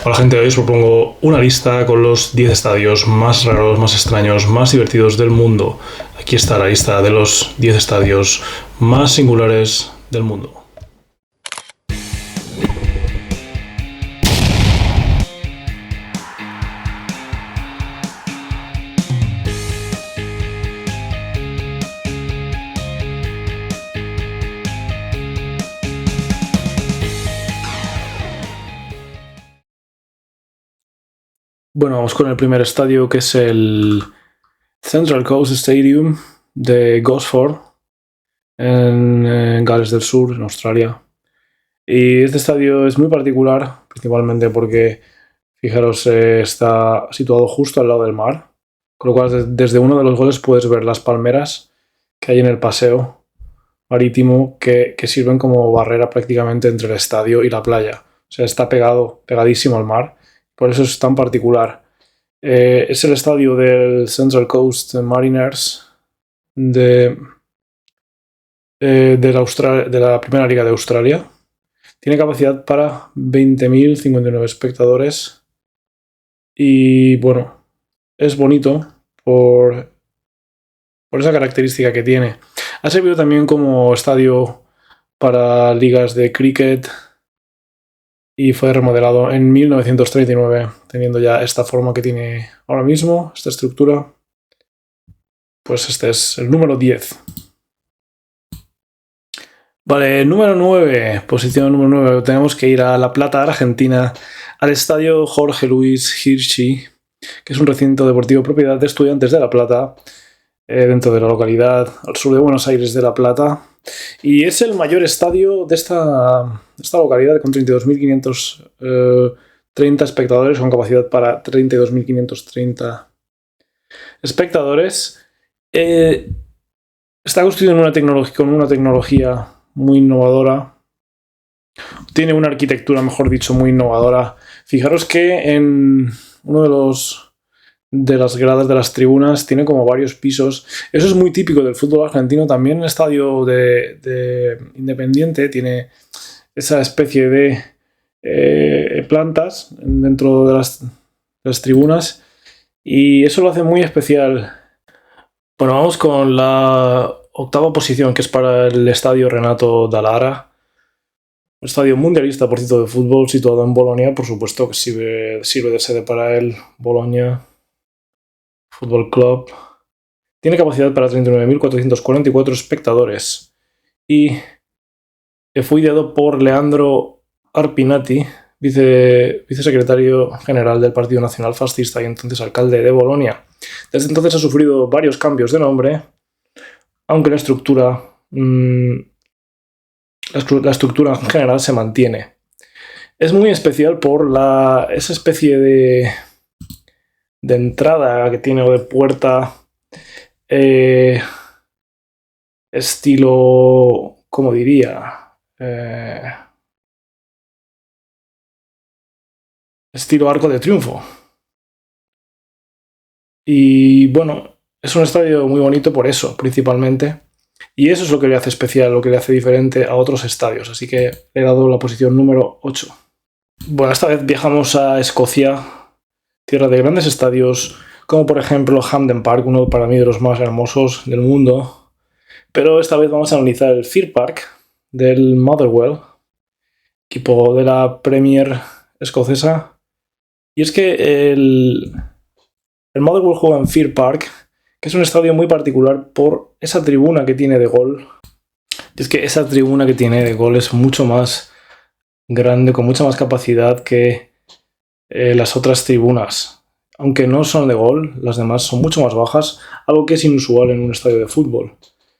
Hola gente, hoy os propongo una lista con los 10 estadios más raros, más extraños, más divertidos del mundo. Aquí está la lista de los 10 estadios más singulares del mundo. Bueno, vamos con el primer estadio, que es el Central Coast Stadium de Gosford, en Gales del Sur, en Australia. Y este estadio es muy particular, principalmente porque, fijaros, está situado justo al lado del mar, con lo cual desde uno de los goles puedes ver las palmeras que hay en el paseo marítimo que sirven como barrera prácticamente entre el estadio y la playa. O sea, está pegadísimo al mar, por eso es tan particular. Es el estadio del Central Coast Mariners de la Primera Liga de Australia. Tiene capacidad para 20.059 espectadores y bueno, es bonito por esa característica que tiene. Ha servido también como estadio para ligas de cricket y fue remodelado en 1939, teniendo ya esta forma que tiene ahora mismo, esta estructura. Pues este es el número 10. Vale, número 9, posición número 9, tenemos que ir a La Plata, Argentina, al estadio Jorge Luis Hirschi, que es un recinto deportivo propiedad de Estudiantes de La Plata, dentro de la localidad al sur de Buenos Aires de La Plata, y es el mayor estadio de esta localidad, con 32.530 espectadores, con capacidad para 32.530 espectadores. Está construido con una tecnología muy innovadora. Tiene una arquitectura, mejor dicho, muy innovadora. Fijaros que en uno de las gradas de las tribunas tiene como varios pisos. Eso es muy típico del fútbol argentino. También el estadio de Independiente tiene esa especie de plantas dentro de las tribunas, y eso lo hace muy especial. Bueno, vamos con la octava posición, que es para el estadio Renato Dallara, un estadio mundialista, por cierto, de fútbol, situado en Bolonia, por supuesto, que sirve de sede para el Bologna Football Club. Tiene capacidad para 39.444 espectadores y fue ideado por Leandro Arpinati, vicesecretario general del Partido Nacional Fascista y entonces alcalde de Bolonia. Desde entonces ha sufrido varios cambios de nombre, aunque la estructura en general se mantiene. Es muy especial por esa especie de entrada que tiene, o de puerta, estilo, ¿cómo diría? Estilo Arco de Triunfo. Y bueno, es un estadio muy bonito por eso, principalmente. Y eso es lo que le hace especial, lo que le hace diferente a otros estadios. Así que le he dado la posición número 8. Bueno, esta vez viajamos a Escocia, tierra de grandes estadios, como por ejemplo Hampden Park, uno para mí de los más hermosos del mundo. Pero esta vez vamos a analizar el Fir Park del Motherwell, equipo de la Premier escocesa. Y es que el Motherwell juega en Fir Park, que es un estadio muy particular por esa tribuna que tiene de gol. Y es que esa tribuna que tiene de gol es mucho más grande, con mucha más capacidad que las otras tribunas. Aunque no son de gol, las demás son mucho más bajas, algo que es inusual en un estadio de fútbol.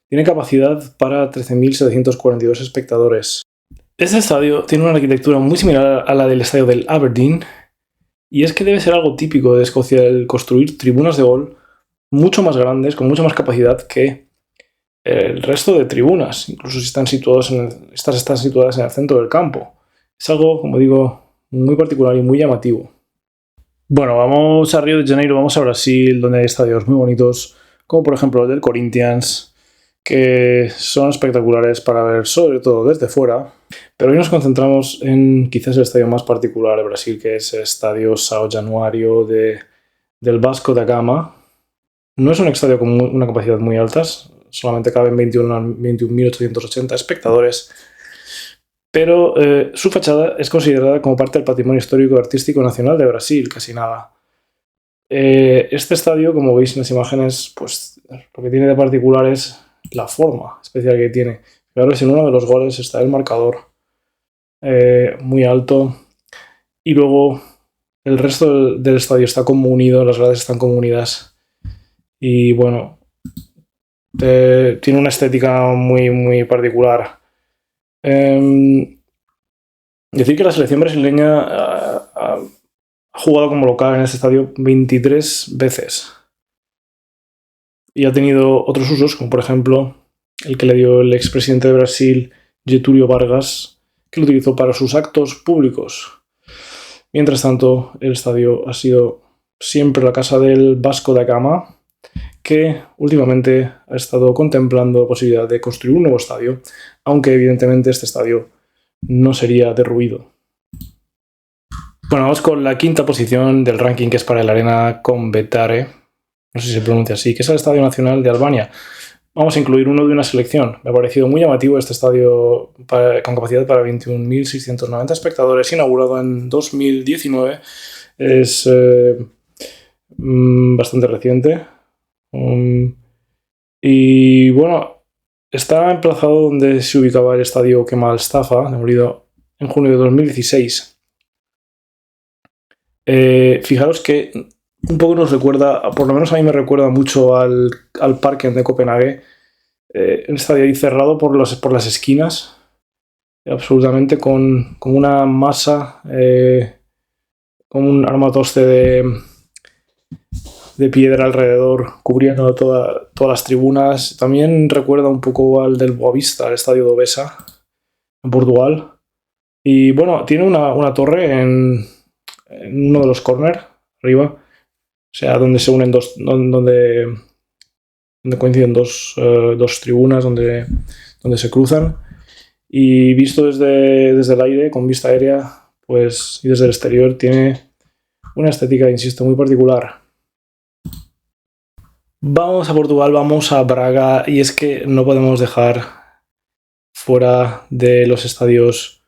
Tiene capacidad para 13.742 espectadores. Este estadio tiene una arquitectura muy similar a la del estadio del Aberdeen, y es que debe ser algo típico de Escocia el construir tribunas de gol mucho más grandes, con mucha más capacidad que el resto de tribunas, incluso si están situadas en el centro del campo. Es algo, como digo, muy particular y muy llamativo. Bueno, vamos a Río de Janeiro, vamos a Brasil, donde hay estadios muy bonitos, como por ejemplo el del Corinthians, que son espectaculares para ver, sobre todo desde fuera. Pero hoy nos concentramos en quizás el estadio más particular de Brasil, que es el Estadio São Januário del Vasco da Gama. No es un estadio con una capacidad muy alta, solamente caben 21.880 espectadores, pero su fachada es considerada como parte del patrimonio histórico y artístico nacional de Brasil, casi nada. Este estadio, como veis en las imágenes, pues lo que tiene de particular es la forma especial que tiene. Fijaros, en uno de los goles está el marcador muy alto, y luego el resto del estadio está como unido, las gradas están como unidas, y bueno, tiene una estética muy, muy particular. Decir que la selección brasileña ha jugado como local en este estadio 23 veces y ha tenido otros usos, como por ejemplo el que le dio el expresidente de Brasil, Getúlio Vargas, que lo utilizó para sus actos públicos. Mientras tanto, el estadio ha sido siempre la casa del Vasco da Gama, que últimamente ha estado contemplando la posibilidad de construir un nuevo estadio, aunque evidentemente este estadio no sería derruido. Bueno, vamos con la quinta posición del ranking, que es para el Arena Convetare, no sé si se pronuncia así, que es el Estadio Nacional de Albania. Vamos a incluir uno de una selección. Me ha parecido muy llamativo este estadio con capacidad para 21.690 espectadores, inaugurado en 2019. Es bastante reciente. Y bueno, está emplazado donde se ubicaba el estadio Kemal Mustafa, demolido en junio de 2016. Fijaros que un poco nos recuerda, por lo menos a mí me recuerda mucho al Parken de Copenhague, un estadio ahí cerrado por las esquinas, absolutamente con una masa, con un armatoste de piedra alrededor, cubriendo todas las tribunas. También recuerda un poco al del Boavista, al estadio de Ovesa, en Portugal. Y bueno, tiene una torre en uno de los corners, arriba, o sea, donde se unen donde coinciden dos tribunas, donde se cruzan. Y visto desde el aire, con vista aérea, pues, y desde el exterior, tiene una estética, insisto, muy particular. Vamos a Portugal, vamos a Braga, y es que no podemos dejar fuera de los estadios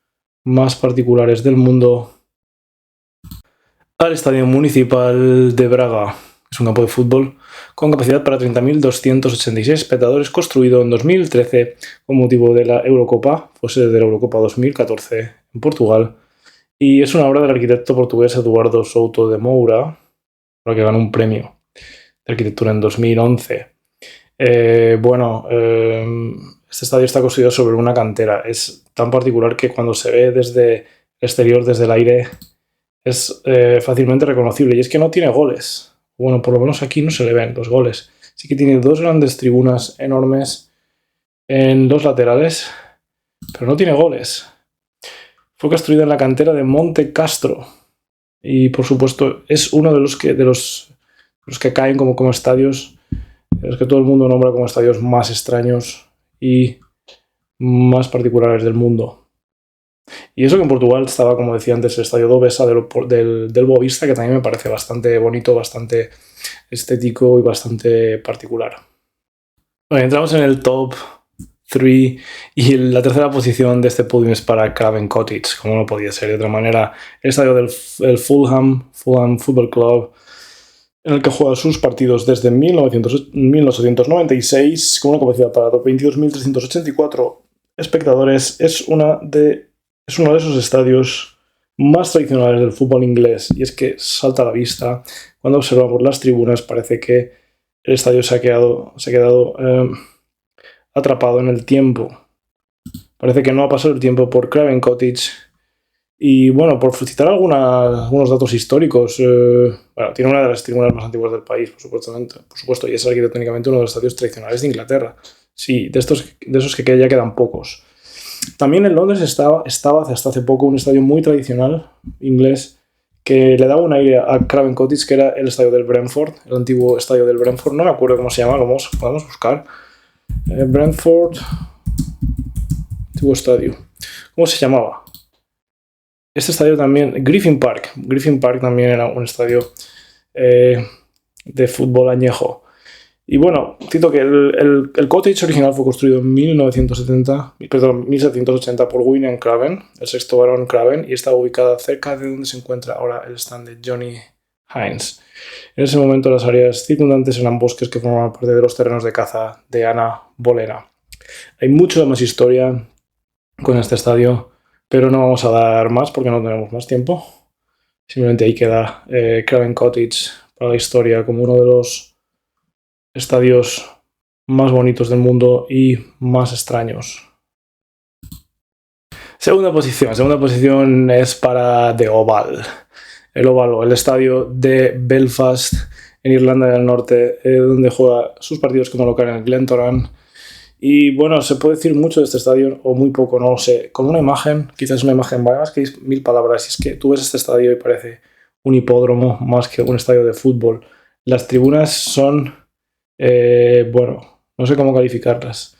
más particulares del mundo al Estadio Municipal de Braga. Es un campo de fútbol con capacidad para 30.286 espectadores, construido en 2013 con motivo de la Eurocopa, fue sede de la Eurocopa 2014 en Portugal, y es una obra del arquitecto portugués Eduardo Souto de Moura, por la que ganó un premio de arquitectura en 2011. Este estadio está construido sobre una cantera. Es tan particular que cuando se ve desde el exterior, desde el aire, es fácilmente reconocible. Y es que no tiene goles. Bueno, por lo menos aquí no se le ven los goles. Sí que tiene dos grandes tribunas enormes en los laterales, pero no tiene goles. Fue construida en la cantera de Monte Castro. Y por supuesto es uno de los que caen como estadios, los que todo el mundo nombra como estadios más extraños y más particulares del mundo. Y eso que en Portugal estaba, como decía antes, el estadio do Bessa del Boavista, que también me parece bastante bonito, bastante estético y bastante particular. Bueno, entramos en el top 3 y la tercera posición de este podium es para Craven Cottage, como no podía ser de otra manera. El estadio del Fulham Football Club, en el que juega sus partidos desde 1996, con una capacidad para 22.384 espectadores. Es uno de esos estadios más tradicionales del fútbol inglés, y es que salta a la vista. Cuando observamos las tribunas parece que el estadio se ha quedado atrapado en el tiempo. Parece que no ha pasado el tiempo por Craven Cottage. Y bueno, por citar algunos datos históricos, tiene una de las tribunas más antiguas del país, por supuesto, y es arquitectónicamente uno de los estadios tradicionales de Inglaterra. Sí, de esos que ya quedan pocos. También en Londres estaba hasta hace poco un estadio muy tradicional inglés que le daba un aire a Craven Cottage, que era el estadio del Brentford, el antiguo estadio del Brentford. No me acuerdo cómo se llama, podemos buscar. Brentford, antiguo estadio. ¿Cómo se llamaba? Este estadio también, Griffin Park. Griffin Park también era un estadio de fútbol añejo. Y bueno, cito que el cottage original fue construido en 1780 por William Craven, el sexto barón Craven, y estaba ubicada cerca de donde se encuentra ahora el stand de Johnny Hines. En ese momento las áreas circundantes eran bosques que formaban parte de los terrenos de caza de Anna Bolena. Hay mucha más historia con este estadio, pero no vamos a dar más porque no tenemos más tiempo. Simplemente ahí queda Craven Cottage para la historia como uno de los estadios más bonitos del mundo y más extraños. Segunda posición es para The Oval. El Oval, el estadio de Belfast en Irlanda del Norte, donde juega sus partidos como local en el Glentoran. Y bueno, se puede decir mucho de este estadio, o muy poco, no lo sé. Con una imagen, quizás una imagen más que 1000 palabras, y es que tú ves este estadio y parece un hipódromo más que un estadio de fútbol. Las tribunas son, bueno, no sé cómo calificarlas.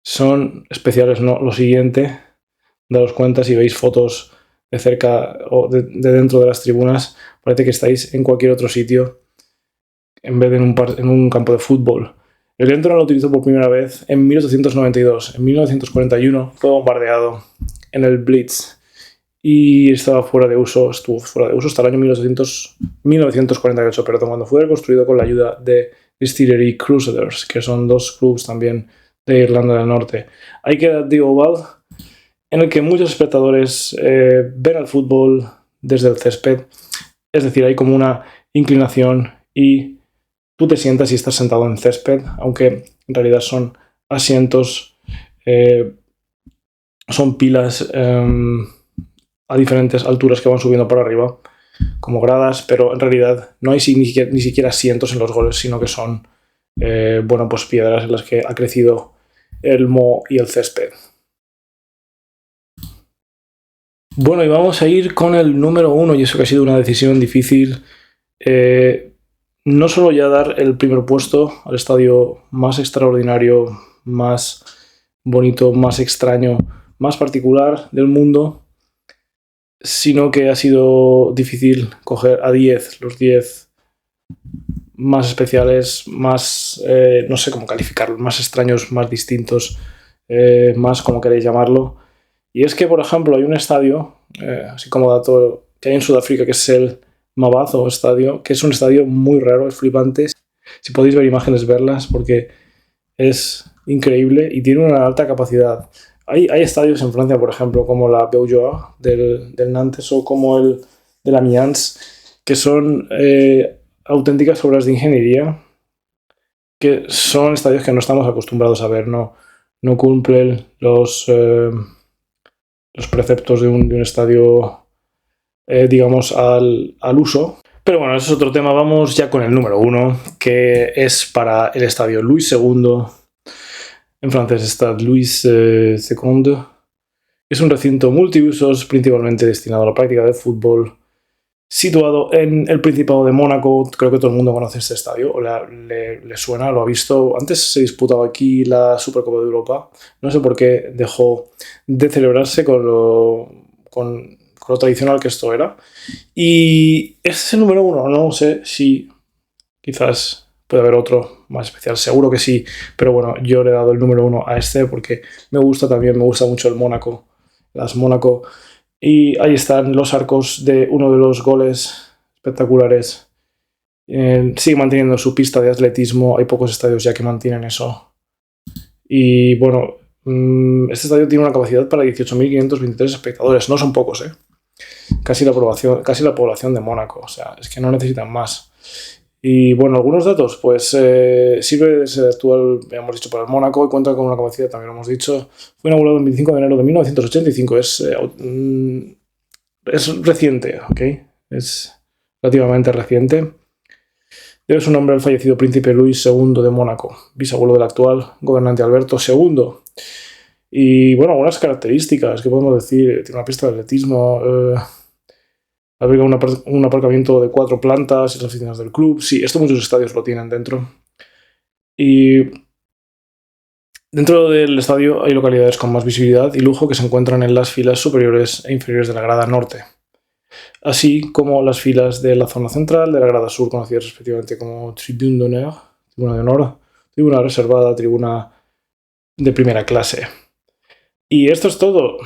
Son especiales, ¿no? Lo siguiente, daos cuenta si veis fotos de cerca o de dentro de las tribunas, parece que estáis en cualquier otro sitio en vez de en un campo de fútbol. El Glentoran lo utilizó por primera vez en 1892. En 1941 fue bombardeado en el Blitz y estuvo fuera de uso hasta el año 1948, cuando fue reconstruido con la ayuda de Distillery Crusaders, que son dos clubes también de Irlanda del Norte. Ahí queda The Oval, en el que muchos espectadores ven al fútbol desde el césped, es decir, hay como una inclinación y tú te sientas y estás sentado en césped, aunque en realidad son asientos, son pilas a diferentes alturas que van subiendo para arriba, como gradas, pero en realidad no hay ni siquiera asientos en los goles, sino que son bueno, pues piedras en las que ha crecido el moho y el césped. Bueno, y vamos a ir con el número 1, y eso que ha sido una decisión difícil. No solo ya dar el primer puesto al estadio más extraordinario, más bonito, más extraño, más particular del mundo, sino que ha sido difícil coger a 10, los 10 más especiales, más, no sé cómo calificarlos, más extraños, más distintos, más como queréis llamarlo. Y es que, por ejemplo, hay un estadio, así como dato, que hay en Sudáfrica, que es el Mavazo Estadio, que es un estadio muy raro, es flipante. Si podéis ver imágenes, verlas, porque es increíble y tiene una alta capacidad. Hay estadios en Francia, por ejemplo, como la Beaujoire del Nantes o como el de la Amiens, que son auténticas obras de ingeniería, que son estadios que no estamos acostumbrados a ver, no cumplen los preceptos de un estadio, digamos, al uso. Pero bueno, ese es otro tema. Vamos ya con el número 1, que es para el estadio Louis II. En francés está Louis II. Es un recinto multiusos, principalmente destinado a la práctica de fútbol, situado en el Principado de Mónaco. Creo que todo el mundo conoce este estadio, o le suena, lo ha visto. Antes se disputaba aquí la Supercopa de Europa. No sé por qué dejó de celebrarse con lo tradicional que esto era. Y este es el número 1. No sé si quizás puede haber otro más especial. Seguro que sí. Pero bueno, yo le he dado el número 1 a este porque me gusta mucho el Mónaco. Las Mónaco. Y ahí están los arcos de uno de los goles espectaculares. Sigue manteniendo su pista de atletismo. Hay pocos estadios ya que mantienen eso. Y bueno, este estadio tiene una capacidad para 18.523 espectadores. No son pocos, ¿eh? Casi la población de Mónaco. O sea, es que no necesitan más. Y bueno, algunos datos, pues sirve de sede actual, ya hemos dicho, para el Mónaco y cuenta con una capacidad, también lo hemos dicho. Fue inaugurado el 25 de enero de 1985, es reciente, ¿ok? Es relativamente reciente. Debe su nombre al fallecido príncipe Luis II de Mónaco, bisabuelo del actual gobernante Alberto II. Y bueno, algunas características que podemos decir: tiene una pista de atletismo, alberga un aparcamiento de 4 plantas y las oficinas del club. Sí, esto muchos estadios lo tienen dentro. Y Dentro del estadio hay localidades con más visibilidad y lujo que se encuentran en las filas superiores e inferiores de la grada norte, así como las filas de la zona central, de la grada sur, conocidas respectivamente como Tribune d'honneur, tribuna de honor, tribuna reservada, tribuna de primera clase. Y esto es todo.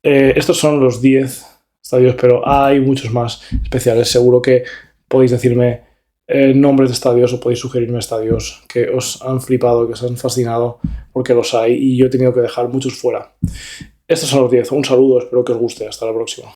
Estos son los 10 estadios, pero hay muchos más especiales. Seguro que podéis decirme nombres de estadios o podéis sugerirme estadios que os han flipado, que os han fascinado, porque los hay y yo he tenido que dejar muchos fuera. Estos son los 10. Un saludo, espero que os guste. Hasta la próxima.